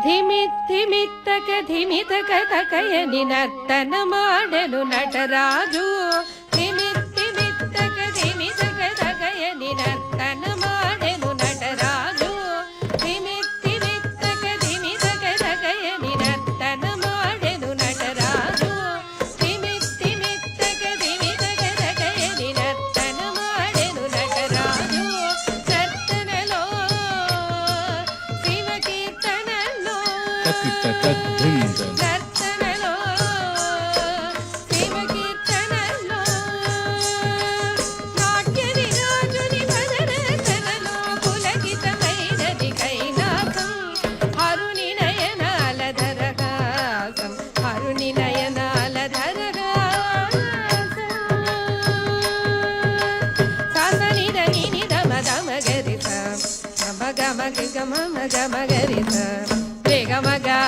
ಧಿಮಿತ್ತಕ ಧಿಮಿತಕ ತಕಯನಿ ನರ್ತನ ಮಾಡಲು ನಟರಾಜು. ಧಿಮಿತ್ತಕ ಧಿಮಿತಕ ತಕಯನಿ ನರ್ತನ ಮಾಡಲು ನಟರಾಜು. ಧಿಮಿತ್ತಕ ಧಿಮಿತಕ ತಕಯನಿ ನರ್ತನ ಮಾಡಲು ನಟರಾಜು. ಧಿಮಿತ್ತಕ ಧಿಮಿತಕ ತಕಯನಿ ನರ್ತನ ಮಾಡಲು ನಟರಾಜು. ನರ್ತನలో శివ కీర్తనలో నర్తనలో శివ కీర్తనలో నాట్య విరాజుని భజనలో పులకితమైనది కైలాసం. హరుని నయనాల ధరహాసం హరుని నయనాల ధరహాసం. సాసని దని నిద మద మగరిత గమ గమ గమ గమ గరిత